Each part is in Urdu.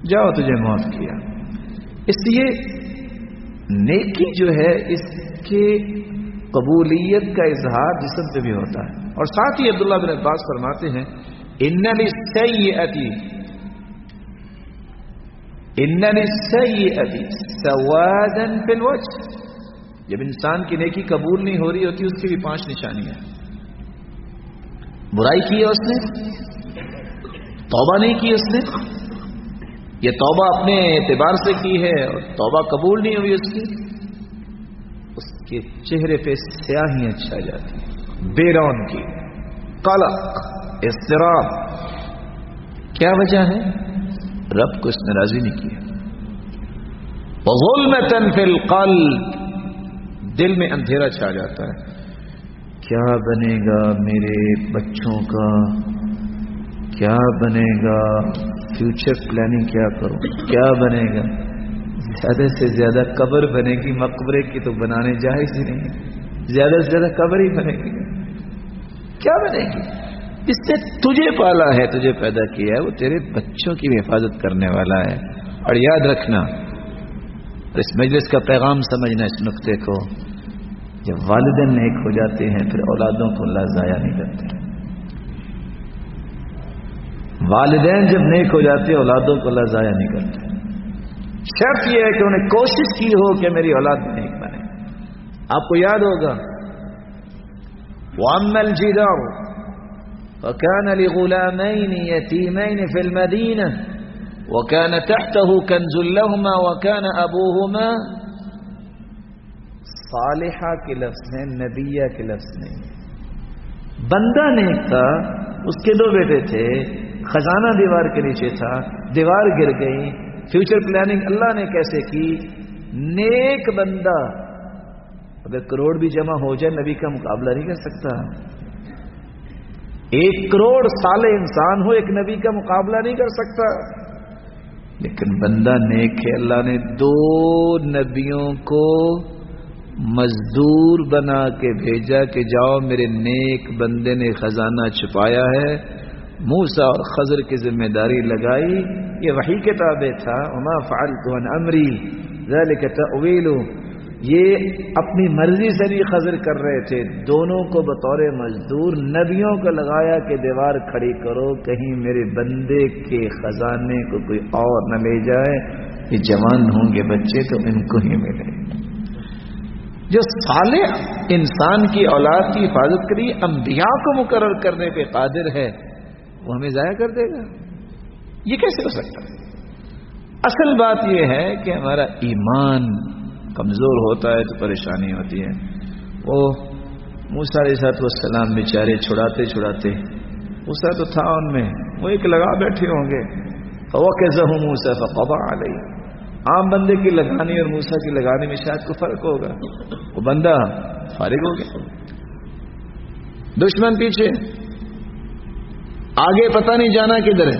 جاؤ تجھے موت کیا. اس لیے نیکی جو ہے اس کے قبولیت کا اظہار جسم پہ بھی ہوتا ہے. اور ساتھ ہی عبداللہ بن عباس فرماتے ہیں ان للسیئۃ سوادا فی الوجه. جب انسان کی نیکی قبول نہیں ہو رہی ہوتی اس کی بھی 5 نشانیاں. برائی کی ہے اس نے, توبہ نہیں کی اس نے, یہ توبہ اپنے اعتبار سے کی ہے اور توبہ قبول نہیں ہوئی اس کی, اس کے چہرے پہ سیاہیاں چھا جاتی ہیں, بے رون کی, قلق, اضطراب. کیا وجہ ہے؟ رب کو اس نے راضی نہیں کیا. وظلمۃ فی القلب, دل میں اندھیرا چھا جاتا ہے. کیا بنے گا میرے بچوں کا, کیا بنے گا, فیوچر پلاننگ کیا کروں, کیا بنے گا. زیادہ سے زیادہ قبر بنے گی, مقبرے کی تو بنانے جائز ہی نہیں. زیادہ سے زیادہ قبر ہی بنے گی. کیا بنے گی؟ جس نے تجھے پالا ہے, تجھے پیدا کیا ہے, وہ تیرے بچوں کی بھی حفاظت کرنے والا ہے. اور یاد رکھنا, اس مجلس کا پیغام سمجھنا اس نقطے کو, جب والدین نیک ہو جاتے ہیں پھر اولادوں کو اللہ ضائع نہیں کرتے. والدین جب نیک ہو جاتے ہیں اولادوں کو اللہ ضائع نہیں کرتے. شرط یہ ہے کہ انہیں کوشش کی ہو کہ میری اولاد نیک بنے. آپ کو یاد ہوگا وَأَمَّا الْجِدَارُ فَكَانَ لِغُلَامَيْنِ يَتِيمَيْنِ فِي الْمَدِينَةِ وَكَانَ تَحْتَهُ كَنْزٌ لَهُمَا وَكَانَ أَبُوهُمَا صالحہ کے لفظ میں, نبیہ کے لفظ میں. بندہ نیک تھا, اس کے 2 بیٹے تھے, خزانہ دیوار کے نیچے تھا, دیوار گر گئی. فیوچر پلاننگ اللہ نے کیسے کی؟ نیک بندہ اگر کروڑ بھی جمع ہو جائے نبی کا مقابلہ نہیں کر سکتا. 1 کروڑ صالح انسان ہو, ایک نبی کا مقابلہ نہیں کر سکتا. لیکن بندہ نیک ہے, اللہ نے 2 نبیوں کو مزدور بنا کے بھیجا کہ جاؤ میرے نیک بندے نے خزانہ چھپایا ہے. موسیٰ اور خضر کی ذمہ داری لگائی, یہ وحی کے تابع تھا. وما فعلت عن امری ذلك تأویل, یہ اپنی مرضی سے نہیں خضر کر رہے تھے. دونوں کو بطور مزدور نبیوں کو لگایا کہ دیوار کھڑی کرو, کہیں میرے بندے کے خزانے کو کوئی اور نہ لے جائے. یہ جوان ہوں گے بچے تو ان کو ہی ملے. جو صالح انسان کی اولاد کی حفاظت کری, انبیاء کو مقرر کرنے پہ قادر ہے, وہ ہمیں ضائع کر دے گا؟ یہ کیسے ہو سکتا؟ اصل بات یہ ہے کہ ہمارا ایمان کمزور ہوتا ہے تو پریشانی ہوتی ہے. وہ موسیٰ علیہ السلام بیچارے چھڑاتے موسیٰ تو تھا ان میں, وہ ایک لگا بیٹھے ہوں گے. فَوَكَزَهُ مُوسَىٰ فَقَضَىٰ عَلَيْهِ. عام بندے کی لگانے اور موسیٰ کی لگانے میں شاید کوئی فرق ہوگا. وہ بندہ فارغ ہو گیا. دشمن پیچھے, آگے پتہ نہیں جانا کدھر ہے,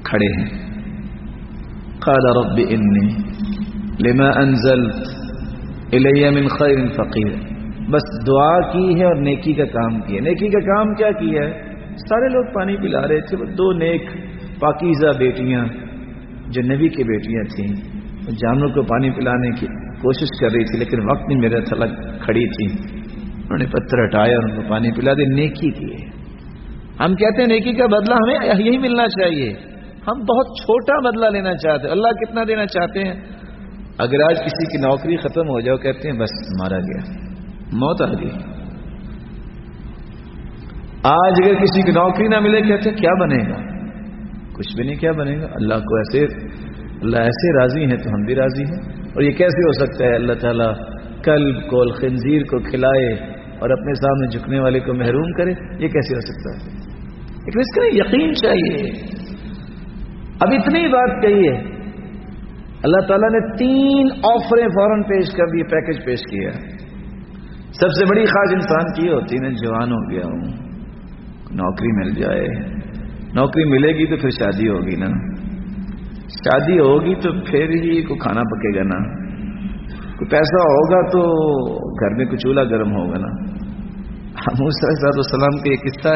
کھڑے ہیں. قال رب انی لما انزلت الی من خیر فقیر. بس دعا کی ہے اور نیکی کا کام کیا. نیکی کا کام کیا کیا ہے؟ سارے لوگ پانی پلا رہے تھے, وہ 2 نیک پاکیزہ بیٹیاں جو نبی کی بیٹیاں تھیں, جانوروں کو پانی پلانے کی کوشش کر رہی تھی, لیکن وقت نہیں میرا تھا, کھڑی تھی. انہوں نے پتھر ہٹایا اور ان کو پانی پلا دے. نیکی کی ہے. ہم کہتے ہیں نیکی کا بدلہ ہمیں یہی ملنا چاہیے. ہم بہت چھوٹا بدلہ لینا چاہتے ہیں. اللہ کتنا دینا چاہتے ہیں؟ اگر آج کسی کی نوکری ختم ہو جائے, کہتے ہیں بس مارا گیا, موت آ گئی. آج اگر کسی کی نوکری نہ ملے, کہتے ہیں کیا بنے گا؟ کچھ بھی نہیں. کیا بنے گا؟ اللہ ایسے راضی ہیں تو ہم بھی راضی ہیں. اور یہ کیسے ہو سکتا ہے اللہ تعالیٰ کلب کو اور خنزیر کو کھلائے اور اپنے سامنے جھکنے والے کو محروم کرے؟ یہ کیسے ہو سکتا ہے؟ لیکن اس کا یقین چاہیے. اب اتنی بات کہی ہے, اللہ تعالیٰ نے 3 آفریں فوراً پیش کر دی, پیکج پیش کیا. سب سے بڑی خواہش انسان کی ہوتی ہے, جوان ہو گیا ہوں, نوکری مل جائے. نوکری ملے گی تو پھر شادی ہوگی نا, شادی ہوگی تو پھر ہی کوئی کھانا پکے گا نا, کوئی پیسہ ہوگا تو گھر میں کوئی چولہا گرم ہوگا نا. موسیٰ علیہ السلام کا یہ قصہ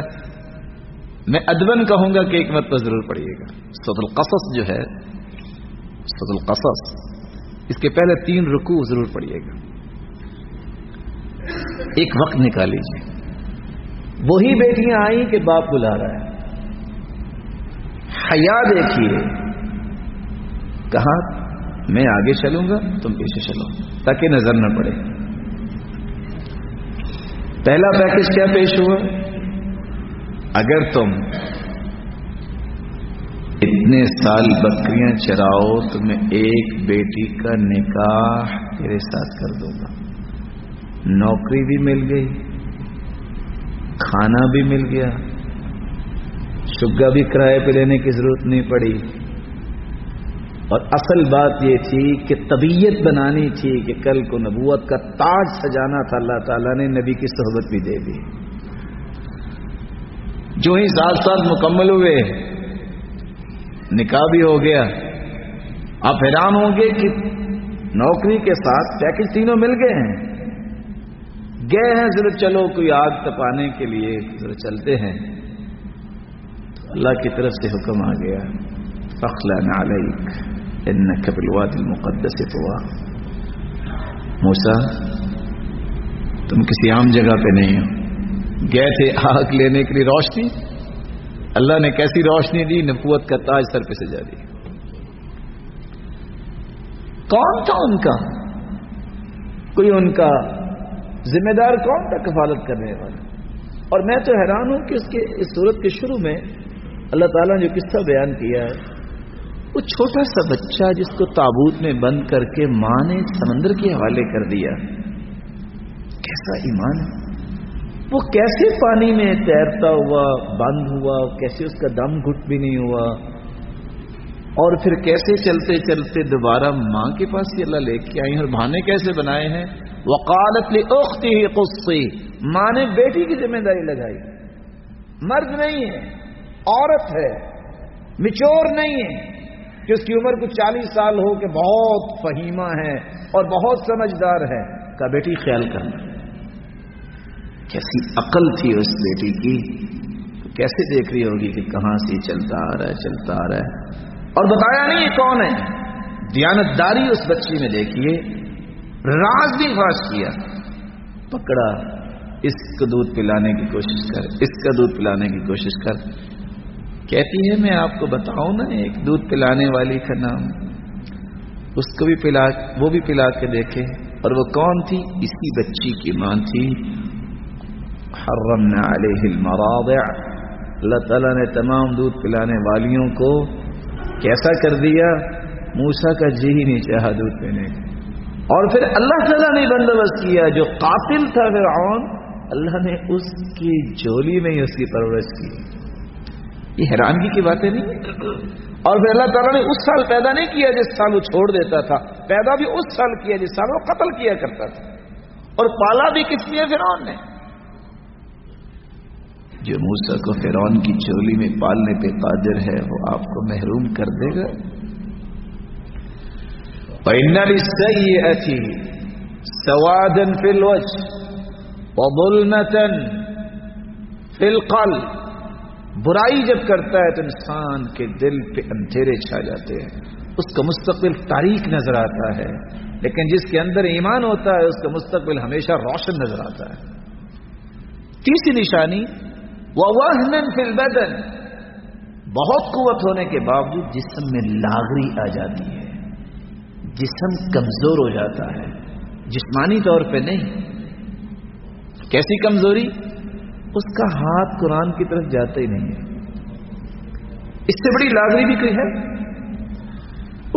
میں ادبن کہوں گا کہ ایک مرتبہ ضرور پڑھیے گا. سورۃ القصص جو ہے، سورۃ القصص، اس کے پہلے 3 رکوع ضرور پڑھیے گا. ایک وقت نکالیجیے. وہی بیٹیاں آئیں کہ باپ بلا رہا ہے. حیا دیکھیے. کہا میں آگے چلوں گا تم پیچھے چلو تاکہ نظر نہ پڑے. پہلا پیکج کیا پیش ہوا؟ اگر تم اتنے سال بکریاں چراؤ تو میں ایک بیٹی کا نکاح تیرے ساتھ کر دوں گا. نوکری بھی مل گئی، کھانا بھی مل گیا، شگا بھی کرائے پہ لینے کی ضرورت نہیں پڑی. اور اصل بات یہ تھی کہ طبیعت بنانی تھی کہ کل کو نبوت کا تاج سجانا تھا. اللہ تعالیٰ نے نبی کی صحبت بھی دے دی. جو ہی 7 سال مکمل ہوئے نکاح بھی ہو گیا. آپ حیران ہوں گے کہ نوکری کے ساتھ پیکج تینوں مل گئے ہیں. گئے ہیں ضرور چلو کوئی آگ تپانے کے لیے ضرور چلتے ہیں. اللہ کی طرف سے حکم آ گیا فَاخْلَعْنَ عَلَيْكَ إِنَّكَ بِالْوَادِ الْمُقَدَّسِ طُوًى. موسیٰ تم کسی عام جگہ پہ نہیں ہو. گئے تھے آگ لینے کے لیے روشنی. اللہ نے کیسی روشنی دی؟ نبوت کا تاج سر پہ سجا دی. کون تھا ان کا؟ کوئی ان کا ذمہ دار کون تھا کفالت کرنے والا؟ اور میں تو حیران ہوں کہ اس صورت کے شروع میں اللہ تعالیٰ نے جو قصہ بیان کیا ہے، وہ چھوٹا سا بچہ جس کو تابوت میں بند کر کے ماں نے سمندر کے حوالے کر دیا. کیسا ایمان ہے! وہ کیسے پانی میں تیرتا ہوا بند ہوا، کیسے اس کا دم گھٹ بھی نہیں ہوا، اور پھر کیسے چلتے چلتے دوبارہ ماں کے پاس ہی اللہ لے کے آئی. اور بہانے کیسے بنائے ہیں؟ وقالت لأخته قصی. ماں نے بیٹی کی ذمہ داری لگائی. مرد نہیں ہے، عورت ہے، میچور نہیں ہے کہ اس کی عمر کو 40 سال ہو کہ بہت فہیمہ ہے اور بہت سمجھدار ہے. کا بیٹی خیال کرنا. کیسی عقل تھی اس بیٹی کی. کیسے دیکھ رہی ہوگی کہ کہاں سے چلتا آ رہا ہے چلتا آ رہا ہے. اور بتایا نہیں یہ کون ہے. دیانتداری اس بچی میں دیکھیے. راز بھی فاش کیا. پکڑا، اس کو دودھ پلانے کی کوشش کر، اس کا دودھ پلانے کی کوشش کر. کہتی ہے میں آپ کو بتاؤں نا ایک دودھ پلانے والی کا نام. اس کو بھی پلا، وہ بھی پلا کے دیکھے. اور وہ کون تھی؟ اسی بچی کی ماں تھی. حرمنا علیہ المراضع. اللہ تعالیٰ نے تمام دودھ پلانے والیوں کو کیسا کر دیا؟ موسیٰ کا جی ہی نہیں چاہا دودھ پینے کا. اور پھر اللہ تعالیٰ نے بندوبست کیا، جو قاتل تھا فرعون، اللہ نے اس کی جھولی میں ہی اس کی پرورش کی. یہ حیرانگی کی باتیں نہیں. اور پھر اللہ تعالیٰ نے اس سال پیدا نہیں کیا جس سال وہ چھوڑ دیتا تھا، پیدا بھی اس سال کیا جس سال وہ قتل کیا کرتا تھا. اور پالا بھی کس لیے؟ فرعون نے. جو موسیٰ کو فرعون کی جھولی میں پالنے پہ قادر ہے وہ آپ کو محروم کر دے گا. وَإِنَّ لِلسَّيِّئَةِ سَوَادًا فِي الْوَجْهِ وَظُلْمَةً فِي الْقَلْبِ. برائی جب کرتا ہے تو انسان کے دل پہ اندھیرے چھا جاتے ہیں، اس کا مستقبل تاریک نظر آتا ہے. لیکن جس کے اندر ایمان ہوتا ہے اس کا مستقبل ہمیشہ روشن نظر آتا ہے. تیسری نشانی وَوَهْنًا فِي الْبَدَنِ. بہت قوت ہونے کے باوجود جسم میں لاغری آ جاتی ہے، جسم کمزور ہو جاتا ہے، جسمانی طور پہ نہیں. کیسی کمزوری؟ اس کا ہاتھ قرآن کی طرف جاتا ہی نہیں ہے. اس سے بڑی لاغری بھی کوئی ہے؟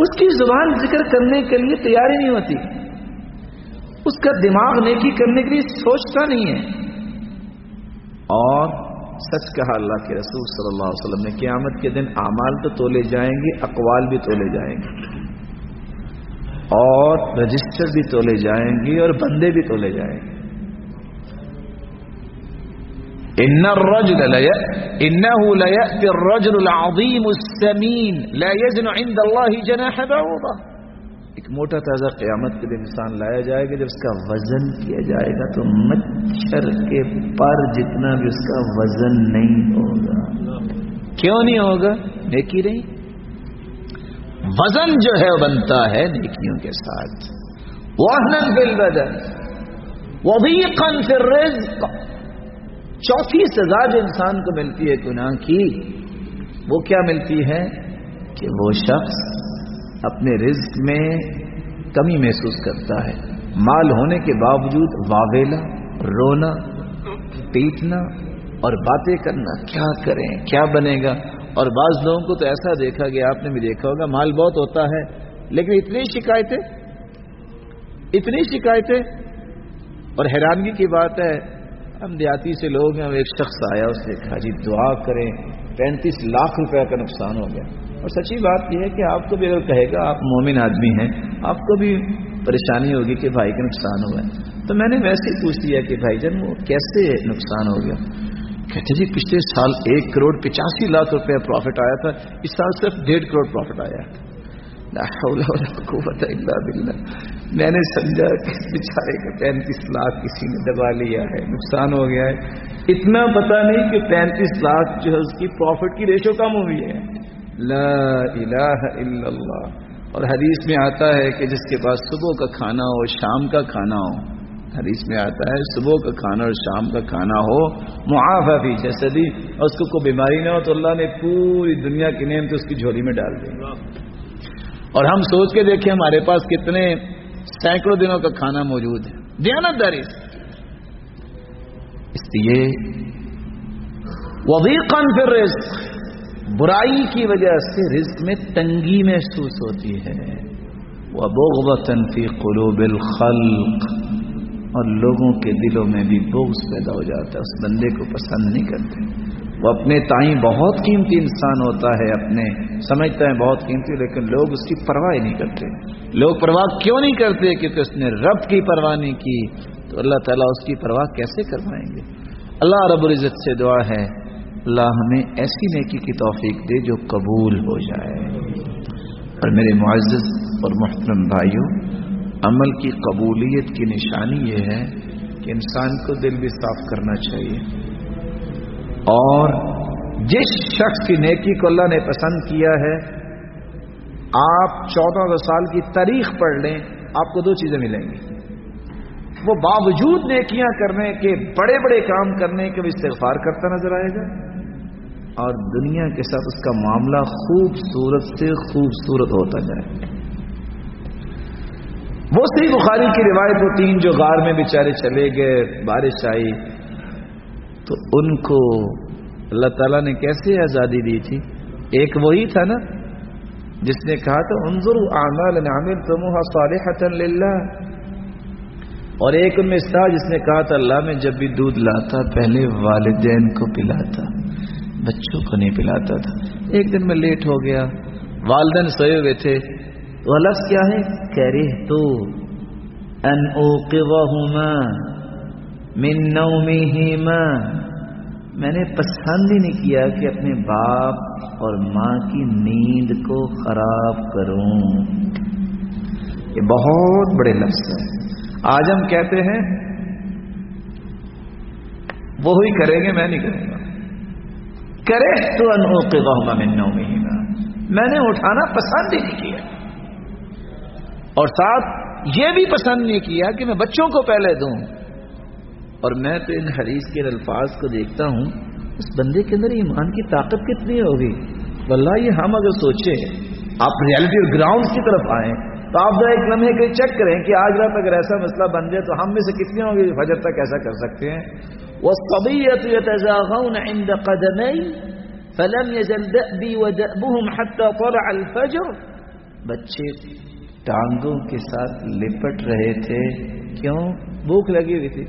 اس کی زبان ذکر کرنے کے لیے تیار ہی نہیں ہوتی، اس کا دماغ نیکی کرنے کے لیے سوچتا نہیں ہے. اور سچ کہا اللہ کے رسول صلی اللہ علیہ وسلم نے، قیامت کے دن اعمال تو تولے جائیں گے، اقوال بھی تولے جائیں گے، اور رجسٹر بھی تولے جائیں گے، اور بندے بھی تولے جائیں گے. انه ليأتي الرجل العظيم السمين لا يزن عند الله جناح بعوضة. ایک موٹا تازہ قیامت کے دن انسان لایا جائے گا، جب اس کا وزن کیا جائے گا تو مچھر کے پر جتنا بھی اس کا وزن نہیں ہوگا۔ کیوں نہیں ہوگا؟ نیکی نہیں۔ وزن جو ہے وہ بنتا ہے نیکیوں کے ساتھ۔ وَهْنًا فِي الْبَدَنِ وَضِيقًا فِي الرِّزْقِ۔ چوتھی سزا جو انسان کو ملتی ہے گناہ کی، وہ کیا ملتی ہے کہ وہ شخص اپنے رزق میں کمی محسوس کرتا ہے، مال ہونے کے باوجود واویلا، رونا، پیٹنا اور باتیں کرنا، کیا کریں کیا بنے گا۔ اور بعض لوگوں کو تو ایسا دیکھا گیا، آپ نے بھی دیکھا ہوگا، مال بہت ہوتا ہے لیکن اتنی شکایتیں اور حیرانگی کی بات ہے، ہم دیہاتی سے لوگ ہیں، ایک شخص آیا، اس نے کہا جی دعا کریں 35 لاکھ روپے کا نقصان ہو گیا۔ اور سچی بات یہ ہے کہ آپ کو بھی اگر کہے گا، آپ مومن آدمی ہیں، آپ کو بھی پریشانی ہوگی کہ بھائی کا نقصان ہوا ہے۔ تو میں نے ویسے ہی پوچھ لیا کہ بھائی جان وہ کیسے نقصان ہو گیا؟ کہتے جی پچھلے سال 1 کروڑ 85 لاکھ روپے پروفٹ آیا تھا، اس سال صرف 1.5 کروڑ پروفٹ آیا ہے۔ لا حول ولا قوت الا باللہ۔ میں نے سمجھا کہ بیچارے کا 35 لاکھ کسی نے دبا لیا ہے، نقصان ہو گیا ہے۔ اتنا پتہ نہیں کہ 35 لاکھ جو ہے اس کی پروفٹ کی ریشو کم ہوئی ہے۔ لا الہ الا اللہ۔ اور حدیث میں آتا ہے کہ جس کے پاس صبح کا کھانا ہو شام کا کھانا ہو، حدیث میں آتا ہے صبح کا کھانا اور شام کا کھانا ہو، معافی فی جسدی، اور اس کو کوئی بیماری نہ ہو، تو اللہ نے پوری دنیا کی نعمت اس کی جھولی میں ڈال دی۔ اور ہم سوچ کے دیکھیں ہمارے پاس کتنے سینکڑوں دنوں کا کھانا موجود ہے، دیانتداری سے۔ اس لیے وضیقا فی الرزق، برائی کی وجہ سے رزق میں تنگی محسوس ہوتی ہے، وبغضۃ فی قلوب الخلق، اور لوگوں کے دلوں میں بھی بغض پیدا ہو جاتا ہے، اس بندے کو پسند نہیں کرتے۔ وہ اپنے تائیں بہت قیمتی انسان ہوتا ہے، اپنے سمجھتا ہے بہت قیمتی، لیکن لوگ اس کی پرواہ نہیں کرتے۔ لوگ پرواہ کیوں نہیں کرتے؟ کیونکہ اس نے رب کی پرواہ نہیں کی، تو اللہ تعالیٰ اس کی پرواہ کیسے کروائیں گے؟ اللہ رب العزت سے دعا ہے اللہ ہمیں ایسی نیکی کی توفیق دے جو قبول ہو جائے۔ اور میرے معزز اور محترم بھائیوں، عمل کی قبولیت کی نشانی یہ ہے کہ انسان کو دل بھی صاف کرنا چاہیے، اور جس شخص کی نیکی کو اللہ نے پسند کیا ہے، آپ 14 سال کی تاریخ پڑھ لیں، آپ کو 2 چیزیں ملیں گی۔ وہ باوجود نیکیاں کرنے کے، بڑے بڑے کام کرنے کے بھی استغفار کرتا نظر آئے گا، اور دنیا کے ساتھ اس کا معاملہ خوبصورت سے خوبصورت ہوتا جائے۔ وہ صحیح بخاری کی روایت وہ 3 جو غار میں بیچارے چلے گئے، بارش آئی تو ان کو اللہ تعالیٰ نے کیسے آزادی دی تھی؟ ایک وہی تھا نا جس نے کہا تھا انظروا اعمالا عملتموها صالحة للہ، اور ایک ان میں تھا جس نے کہا تھا اللہ میں جب بھی دودھ لاتا پہلے والدین کو پلاتا، بچوں کو نہیں پلاتا تھا۔ ایک دن میں لیٹ ہو گیا، والدین سوئے ہوئے تھے، وہ لفظ کیا ہے؟ کرہت ان اوقظہما من نومہما، میں نے پسند ہی نہیں کیا کہ اپنے باپ اور ماں کی نیند کو خراب کروں۔ یہ بہت بڑے لفظ ہے۔ آج ہم کہتے ہیں وہی کریں گے، میں نہیں کروں گا۔ کرہت ان اوقظہما من نومہما، میں نے اٹھانا پسند ہی نہیں کیا، اور ساتھ یہ بھی پسند نہیں کیا کہ میں بچوں کو پہلے دوں۔ اور میں تو ان حدیث کے الفاظ کو دیکھتا ہوں، اس بندے کے اندر ایمان کی طاقت کتنی ہوگی۔ واللہ یہ ہم اگر سوچیں، آپ ریالٹی اور گراؤنڈ کی طرف آئیں تو آپ ذرا ایک لمحے کے چیک کریں کہ آج رات اگر ایسا مسئلہ بن جائے تو ہم میں سے کتنے ہوں گے فجر تک ایسا کر سکتے ہیں۔ وَالصَّبِيَّةُ يَتَزَاغَوْنَ عِنْدَ قَدَمَيْ فَلَمْ يَزَلْ دَأْبِي وَدَأْبُهُمْ حَتَّى طَلَعَ الْفَجْرُ، بچے ٹانگوں کے ساتھ لپٹ رہے تھے، کیوں؟ بھوک لگی ہوئی تھی۔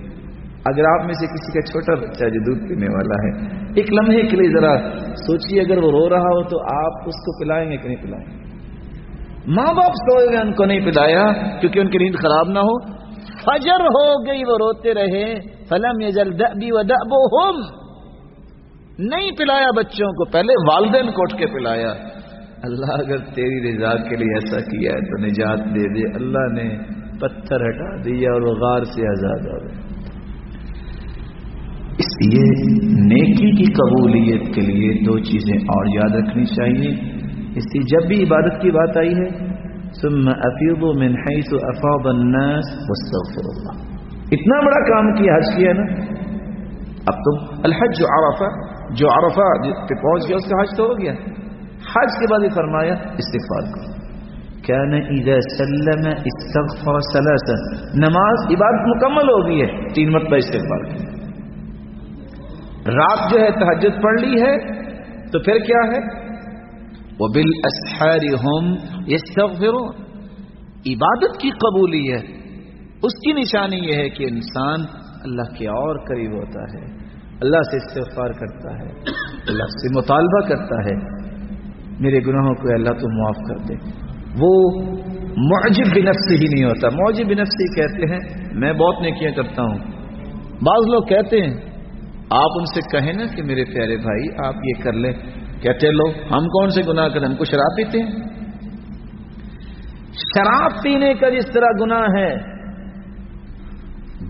اگر آپ میں سے کسی کا چھوٹا بچہ جو دودھ پینے والا ہے، ایک لمحے کے لیے ذرا سوچیے، اگر وہ رو رہا ہو تو آپ اس کو پلائیں گے کہ نہیں پلائیں گے؟ ماں باپ سوئے گئے، ان کو نہیں پلایا کیونکہ ان کی نیند خراب نہ ہو، فجر ہو گئی وہ روتے رہے، فلم یزل دأبی ودأبهم، نہیں پلایا بچوں کو، پہلے والدین کو اٹھ کے پلایا۔ اللہ اگر تیری رضا کے لیے ایسا کیا ہے تو نجات دے دے. اللہ نے پتھر ہٹا دیا اور وہ غار سے آزاد ہو گئے. اس لیے نیکی کی قبولیت کے لیے دو چیزیں اور یاد رکھنی چاہیے. اس لیے جب بھی عبادت کی بات آئی ہے ثم افیضوا من حیث افاض الناس واستغفروا اللہ. اتنا بڑا کام کیا، حج کیا نا. اب تم الحج عرفہ، جو عرفہ پہ پہنچ گیا اس کا حج تو ہو گیا. حج کے بعد یہ فرمایا استغفار کرو. کان اذا سلم استغفر ثلاثا. نماز عبادت مکمل ہو گئی ہے، 3 مرتبہ استغفار کیا. رات جو ہے تہجد پڑھ لی ہے تو پھر کیا ہے؟ وبالاسحار هم يستغفرون. عبادت کی قبولیت اس کی نشانی یہ ہے کہ انسان اللہ کے اور قریب ہوتا ہے، اللہ سے استغفار کرتا ہے، اللہ سے مطالبہ کرتا ہے میرے گناہوں کو اللہ تو معاف کر دے. وہ معجب بنفسہ ہی نہیں ہوتا. معجب بنفسہ کہتے ہیں میں بہت نیکیاں کرتا ہوں. بعض لوگ کہتے ہیں آپ ان سے کہیں نا کہ میرے پیارے بھائی آپ یہ کر لیں، کہتے لو ہم کون سے گناہ کریں، ہم کو شراب پیتے ہیں. شراب پینے کا جس طرح گناہ ہے،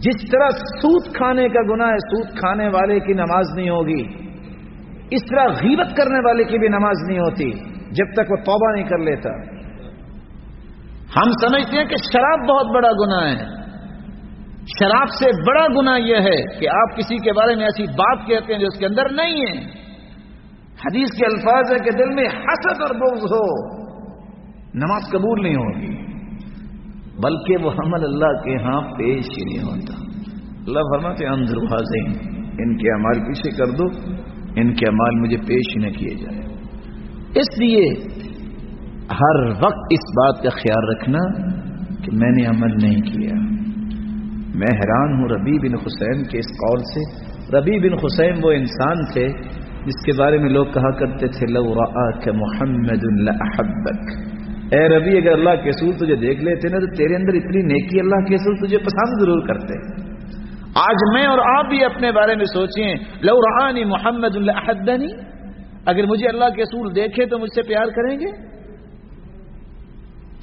جس طرح سود کھانے کا گناہ ہے، سود کھانے والے کی نماز نہیں ہوگی، اس طرح غیبت کرنے والے کی بھی نماز نہیں ہوتی جب تک وہ توبہ نہیں کر لیتا. ہم سمجھتے ہیں کہ شراب بہت بڑا گناہ ہے. شراب سے بڑا گناہ یہ ہے کہ آپ کسی کے بارے میں ایسی بات کہتے ہیں جو اس کے اندر نہیں ہے. حدیث کے الفاظ ہے کہ دل میں حسد اور بغض ہو، نماز قبول نہیں ہوگی، بلکہ وہ عمل اللہ کے ہاں پیش ہی نہیں ہوتا. اللہ فرماتے ہیں انظر حاضین، ان کے اعمال پیچھے کر دو، ان کے اعمال مجھے پیش ہی نہ کیے جائے. اس لیے ہر وقت اس بات کا خیال رکھنا کہ میں نے عمل نہیں کیا. میں حیران ہوں ربیع بن خثیم کے اس قول سے. ربیع بن خثیم وہ انسان تھے جس کے بارے میں لوگ کہا کرتے تھے لو رآک محمد لأحبک. اے ربیع اگر اللہ کے رسول تجھے دیکھ لیتے نا تو تیرے اندر اتنی نیکی اللہ کے رسول تجھے پسند ضرور کرتے. آج میں اور آپ بھی اپنے بارے میں سوچیں لو رآنی محمد لأحبنی. اگر مجھے اللہ کے رسول دیکھے تو مجھ سے پیار کریں گے؟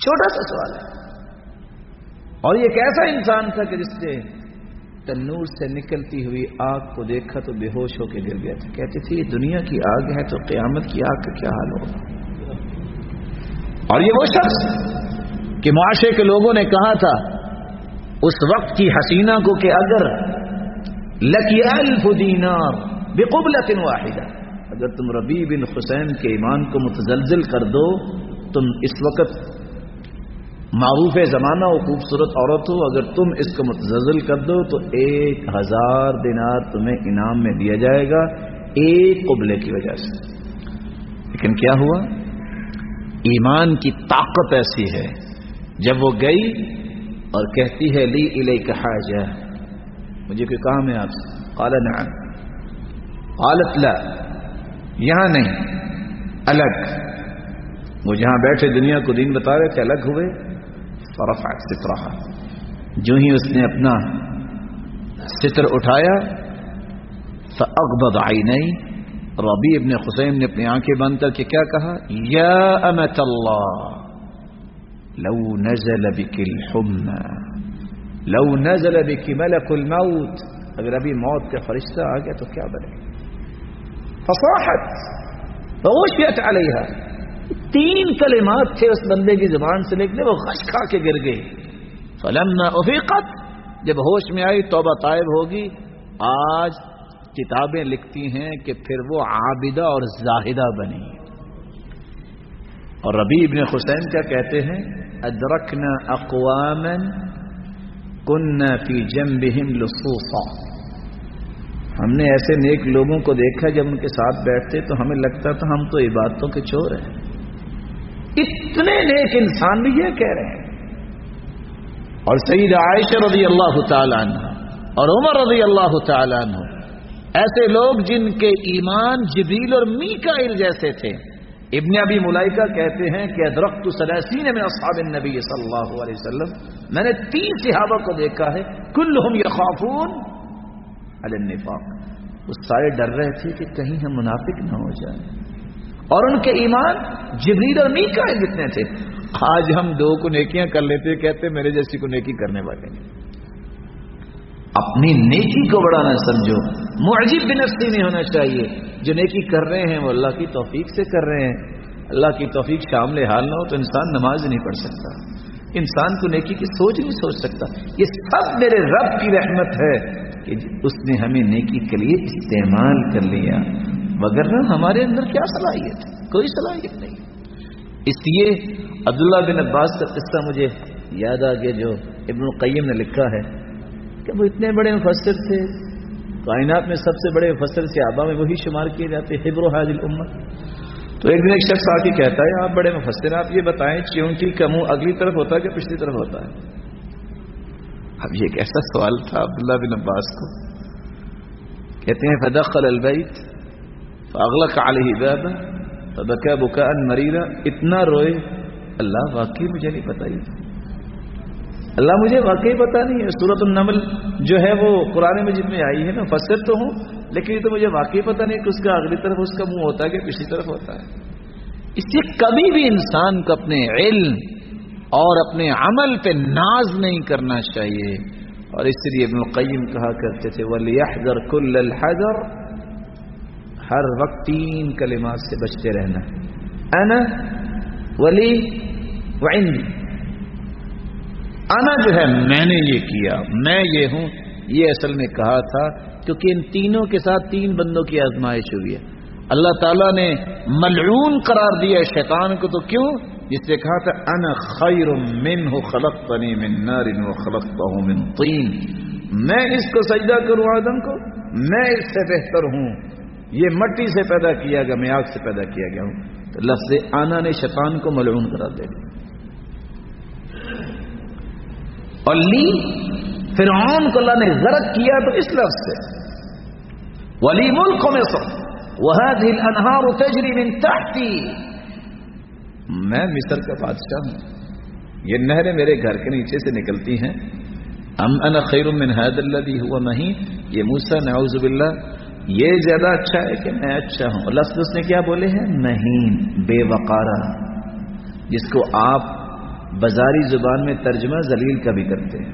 چھوٹا سا سوال ہے. اور یہ ایک ایسا انسان تھا کہ جس نے تنور سے نکلتی ہوئی آگ کو دیکھا تو بے ہوش ہو کے گر گیا تھا. کہتے تھے یہ دنیا کی آگ ہے تو قیامت کی آگ کا کیا حال ہوگا. اور یہ وہ شخص کہ معاشرے کے لوگوں نے کہا تھا اس وقت کی حسینہ کو کہ اگر لکی 1000 دینار بقبلۃ واحدہ، اگر تم ربیع بن خثیم کے ایمان کو متزلزل کر دو، تم اس وقت معروف زمانہ و خوبصورت عورت ہو، اگر تم اس کو متزلزل کر دو تو 1000 دینار تمہیں انعام میں دیا جائے گا ایک قبلے کی وجہ سے. لیکن کیا ہوا؟ ایمان کی طاقت ایسی ہے، جب وہ گئی اور کہتی ہے لی الیک حاجہ، مجھے کوئی کام ہے آپ سے. قال نعم. قالت لا، یہاں نہیں، الگ. وہ جہاں بیٹھے دنیا کو دین بتا رہے تھے الگ ہوئے. فرفعت سترها، جو ہی اس نے اپنا ستر اٹھایا فاغضض عینی. ربیع ابن خثیم نے اپنی آنکھیں بند کر کے کیا کہا؟ یا امت اللہ لو نزل بک الحمى لو نزل بک ملک الموت، اگر ابھی موت کا فرشتہ آ گیا تو کیا بنے. فصاحت فغشیت علیہا. 3 کلمات تھے اس بندے کی زبان سے نکلے، وہ غش کھا کے گر گئی. فلما افیقت، جب ہوش میں آئی توبہ طائب ہوگی. آج کتابیں لکھتی ہیں کہ پھر وہ عابدہ اور زاہدہ بنی. اور ربیع ابن خثیم کیا کہتے ہیں؟ ادرکنا اقواما كنا فی جنبہم لصوصا. ہم نے ایسے نیک لوگوں کو دیکھا جب ان کے ساتھ بیٹھتے تو ہمیں لگتا تھا ہم تو عبادتوں کے چور ہیں. اتنے نیک انسان بھی یہ کہہ رہے ہیں. اور سیدہ عائشہ رضی اللہ تعالی عنہ اور عمر رضی اللہ تعالی عنہ ایسے لوگ جن کے ایمان جبریل اور میکائیل جیسے تھے. ابن ابی ملائکہ کہتے ہیں کہ ادرکت 30 من اصحاب النبی صلی اللہ علیہ وسلم، میں نے 30 صحابہ کو دیکھا ہے، کلہم یخافون علی النفاق، وہ سارے ڈر رہے تھے کہ کہیں ہم منافق نہ ہو جائیں. اور ان کے ایمان جبریل اور میکائیل جتنے تھے. آج ہم 2 کو نیکیاں کر لیتے کہتے میرے جیسی کو نیکی کرنے والے نہیں. اپنی نیکی کو بڑا نہ سمجھو، معجب بنفسی نہیں ہونا چاہیے. جو نیکی کر رہے ہیں وہ اللہ کی توفیق سے کر رہے ہیں. اللہ کی توفیق شامل حال نہ ہو تو انسان نماز نہیں پڑھ سکتا، انسان کو نیکی کی سوچ نہیں سوچ سکتا. یہ سب میرے رب کی رحمت ہے کہ اس نے ہمیں نیکی کے لیے استعمال کر لیا، وگرنہ ہمارے اندر کیا صلاحیت ہے؟ کوئی صلاحیت نہیں. اس لیے عبداللہ بن عباس کا قصہ مجھے یاد آ گیا جو ابن القیم نے لکھا ہے کہ وہ اتنے بڑے مفسر تھے، کائنات میں سب سے بڑے مفسر صحابہ میں وہی شمار کیے جاتے، حبر هذه الامه. تو ایک دن ایک شخص آ کے کہتا ہے آپ بڑے مفسر، آپ یہ بتائیں چیونٹی کا منہ اگلی طرف ہوتا ہے کہ پچھلی طرف ہوتا ہے؟ اب یہ ایک ایسا سوال تھا عبداللہ بن عباس کو. کہتے ہیں فدخل البیت فاغلق علیہ بابا فبکا بکاء مریرا. اتنا روئے اللہ واقعی مجھے نہیں پتا، یہ اللہ مجھے واقعی پتا نہیں ہے. سورۃ النمل جو ہے وہ قرآن مجید میں آئی ہے، میں مفسر تو ہوں لیکن یہ تو مجھے واقعی پتا نہیں کہ اس کا اگلی طرف اس کا منہ ہوتا ہے کہ پچھلی طرف ہوتا ہے. اس لیے کبھی بھی انسان کو اپنے علم اور اپنے عمل پہ ناز نہیں کرنا چاہیے. اور اس لیے ابن القیم کہا کرتے تھے وَلْيَحْذَرْ كُلَّ الْحَذَرْ، ہر وقت 3 کلمات سے بچتے رہنا، انا ولی وعندی. انا جو ہے میں نے یہ کیا، میں یہ ہوں، یہ اصل میں کہا تھا کیونکہ ان تینوں کے ساتھ 3 بندوں کی آزمائش ہوئی ہے. اللہ تعالیٰ نے ملعون قرار دیا ہے شیطان کو، تو کیوں؟ جس سے کہا تھا انا خیر منہ خلقتنی من نار وخلقتہ من طین، میں اس کو سجدہ کروں آدم کو، میں اس سے بہتر ہوں، یہ مٹی سے پیدا کیا گیا، میں آگ سے پیدا کیا گیا ہوں. تو لفظ آنا نے شیطان کو ملعون قرار دے دیا. اور لی فرعون کو اللہ نے غرق کیا تو اس لفظ سے ولی ملک مصر وهذه الانہار تجری من تحتی، میں مصر کا بادشاہ ہوں، یہ نہریں میرے گھر کے نیچے سے نکلتی ہیں. ام انا خیر من هذا الذي هو مهین، یہ موسیٰ نعوذ باللہ یہ زیادہ اچھا ہے کہ میں اچھا ہوں. لفظ اس نے کیا بولے ہیں؟ مہین، بے وقارہ، جس کو آپ بازاری زبان میں ترجمہ ذلیل کا بھی کرتے ہیں.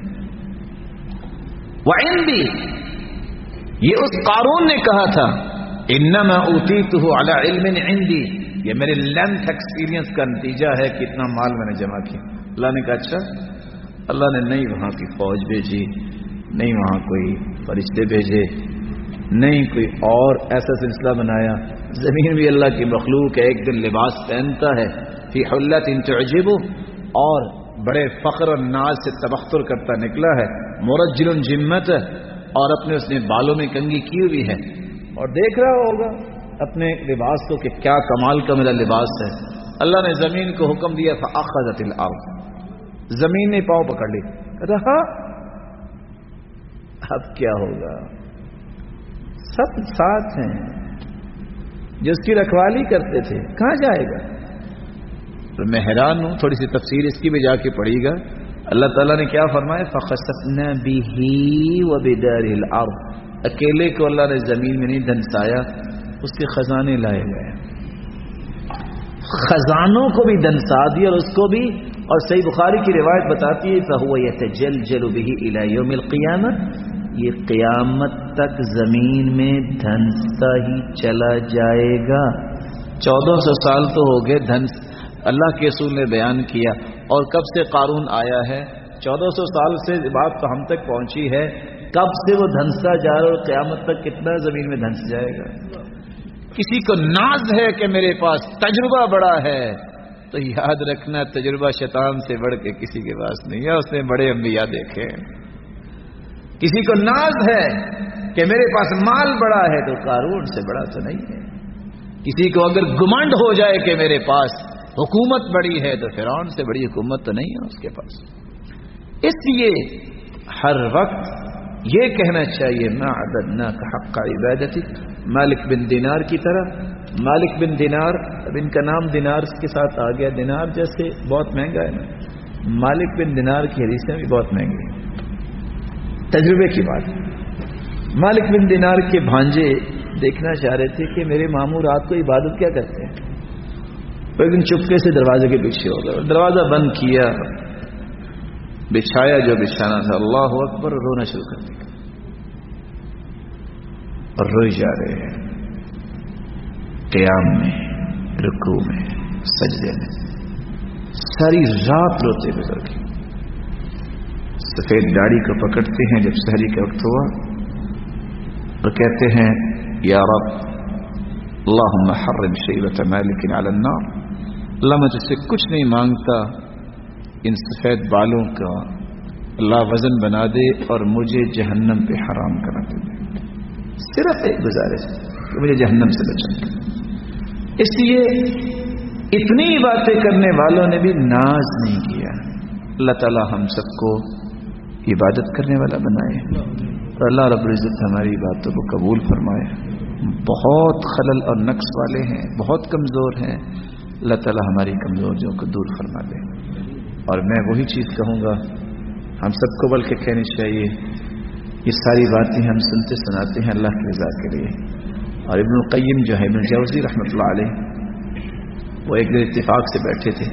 وعندی، یہ اس قارون نے کہا تھا انما اوتیتہ علی علم عندی، یہ میرے لینتھ ایکسپیرینس کا نتیجہ ہے کہ اتنا مال میں نے جمع کیا. اللہ نے کہا اچھا، اللہ نے نہیں وہاں کی فوج بھیجی، نہیں وہاں کوئی فرشتے بھیجے، نہیں کوئی اور ایسا سلسلہ بنایا. زمین بھی اللہ کی مخلوق ہے، ایک دن لباس پہنتا ہے فی حلت تعجب، اور بڑے فخر و ناز سے تبختر کرتا نکلا ہے. مرجل جمت، اور اپنے اس نے بالوں میں کنگھی کی ہوئی ہے اور دیکھ رہا ہوگا اپنے لباس کو کہ کیا کمال کا میرا لباس ہے. اللہ نے زمین کو حکم دیا فاخذت الارض، زمین نے پاؤں پکڑ لی. کہتا ہاں اب کیا ہوگا؟ سب ساتھ ہیں، جو اس کی رکھوالی کرتے تھے، کہاں جائے گا؟ تو میں حیران ہوں، تھوڑی سی تفسیر اس کی بھی جا کے پڑھی گا. اللہ تعالیٰ نے کیا فرمایا؟ فَخَسَفْنَا بِهِ وَبِدَارِهِ الْأَرْضِ، اکیلے کو اللہ نے زمین میں نہیں دھنسایا، اس کے خزانے لائے گئے، خزانوں کو بھی دھنسا دیا اور اس کو بھی. اور صحیح بخاری کی روایت بتاتی ہے فَهُوَ يَتَجَلْجَلُ بِهِ إِلَى يَوْمِ الْقِيَامَةِ، یہ قیامت تک زمین میں دھنستا ہی چلا جائے گا. 1400 سال تو ہو گئے دھنس، اللہ کے رسول نے بیان کیا. اور کب سے قارون آیا ہے؟ 1400 سال سے بات تو ہم تک پہنچی ہے. کب سے وہ دھنستا جا رہا ہے اور قیامت تک کتنا زمین میں دھنس جائے گا؟ کسی کو ناز ہے کہ میرے پاس تجربہ بڑا ہے، تو یاد رکھنا تجربہ شیطان سے بڑھ کے کسی کے پاس نہیں ہے، اس نے بڑے انبیاء دیکھے. کسی کو ناز ہے کہ میرے پاس مال بڑا ہے، تو قارون سے بڑا تو نہیں ہے. کسی کو اگر گمنڈ ہو جائے کہ میرے پاس حکومت بڑی ہے، تو فرعون سے بڑی حکومت تو نہیں ہے اس کے پاس. اس لیے ہر وقت یہ کہنا چاہیے ما عبدناک حق عبادتک، مالک بن دینار کی طرح. مالک بن دینار، اب ان کا نام دینار کے ساتھ آ گیا، دینار جیسے بہت مہنگا ہے نا. مالک بن دینار کی حدیثیں بھی بہت مہنگی ہیں. تجربے کی بات، مالک بن دینار کے بھانجے دیکھنا چاہ رہے تھے کہ میرے ماموں رات کو عبادت کیا کرتے ہیں. ایک دن چپکے سے دروازے کے پیچھے ہو گئے، دروازہ بند کیا، بچھایا جو بچھانا تھا، اللہ اکبر، رونا شروع کر دیا اور روئی جا رہے ہیں، قیام میں، رکوع میں، سجدے میں، ساری رات روتے بزرگ، سفید داڑھی کو پکڑتے ہیں جب سحری کا وقت ہوا اور کہتے ہیں یا رب اللہم حرم شیبۃ مالک علی النار، اللہ میں تجھ سے کچھ نہیں مانگتا، ان سفید بالوں کا اللہ وزن بنا دے اور مجھے جہنم پہ حرام کرا دے، صرف ایک گزارش کہ مجھے جہنم سے بچا دے۔ اس لیے اتنی باتیں کرنے والوں نے بھی ناز نہیں کیا۔ اللہ تعالی ہم سب کو عبادت کرنے والا بنائے اور اللہ رب العزت ہماری باتوں کو قبول فرمائے۔ بہت خلل اور نقص والے ہیں، بہت کمزور ہیں، اللہ تعالی ہماری کمزوریوں کو دور فرما دے۔ اور میں وہی چیز کہوں گا، ہم سب کو بلکہ کہنی چاہیے، یہ ساری باتیں ہم سنتے سناتے ہیں اللہ کی رضا کے لیے۔ اور ابن القیم جو ہے، ابن الجوزی رحمۃ اللہ علیہ، وہ ایک دن اتفاق سے بیٹھے تھے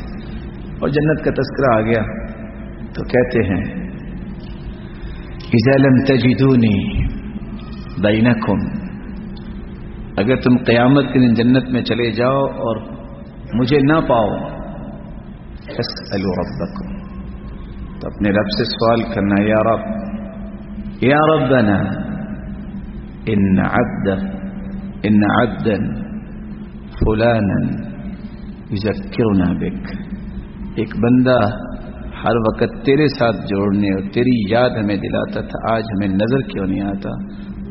اور جنت کا تذکرہ آ گیا تو کہتے ہیں اذا لم تجدونی بینکم، اگر تم قیامت کے دن جنت میں چلے جاؤ اور مجھے نہ پاؤ، فاسألوا ربکم، تو اپنے رب سے سوال کرنا، یا رب، یا ربنا ان عبدا فلانا یذکرنا بک، ایک بندہ ہر وقت تیرے ساتھ جوڑنے اور تیری یاد ہمیں دلاتا تھا، آج ہمیں نظر کیوں نہیں آتا،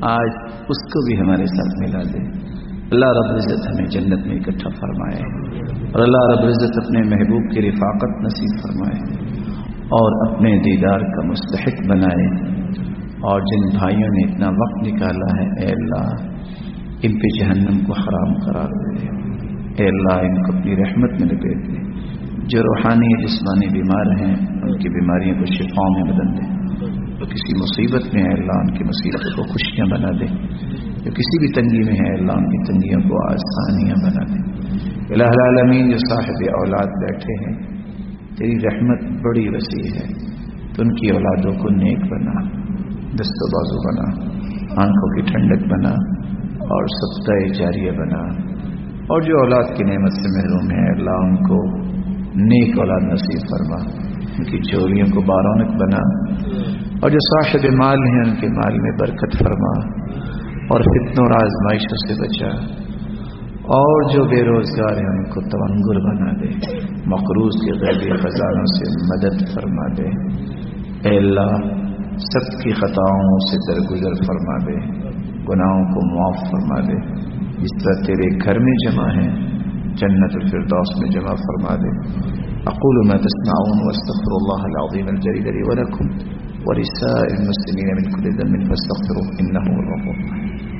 آج اس کو بھی ہمارے ساتھ ملا دے۔ اللہ رب العزت ہمیں جنت میں اکٹھا فرمائے اور اللہ رب العزت اپنے محبوب کی رفاقت نصیب فرمائے اور اپنے دیدار کا مستحق بنائے۔ اور جن بھائیوں نے اتنا وقت نکالا ہے، اے اللہ ان پہ جہنم کو حرام قرار دے، اے اللہ ان کو اپنی رحمت میں لپیٹ دے۔ جو روحانی جسمانی بیمار ہیں ان کی بیماریوں کو شفاؤں میں بدل دے، جو کسی مصیبت میں ہے اللہ ان کی مصیبتوں کو خوشیاں بنا دے، جو کسی بھی تنگی میں ہے اللہ ان کی تنگیوں کو آسانیاں بنا دے۔ الہ العالمین جو صاحب اولاد بیٹھے ہیں، تیری رحمت بڑی وسیع ہے، تو ان کی اولادوں کو نیک بنا، دست و بازو بنا، آنکھوں کی ٹھنڈک بنا اور صدقہ جاریہ بنا۔ اور جو اولاد کی نعمت سے محروم ہے اللہ ان کو نیک اولاد نصیب فرما، ان کی چوریوں کو بارونق بنا، اور جو صاحب مال ہیں ان کے مال میں برکت فرما اور فتنوں اور آزمائشوں سے بچا، اور جو بے روزگار ہیں ان کو تونگر بنا دے، مقروض کے غیبی خزانوں سے مدد فرما دے۔ اے اللہ سب کی خطاؤں سے درگزر فرما دے، گناہوں کو معاف فرما دے، جس طرح تیرے گھر میں جمع ہیں جنت الفردوس میں جمع فرما دے۔ اقول ما تسمعون واستغفر الله العظيم الجليل لي ولكم ولسائر المسلمين من كل ذنب فاستغفروه انه هو الغفور الرحيم۔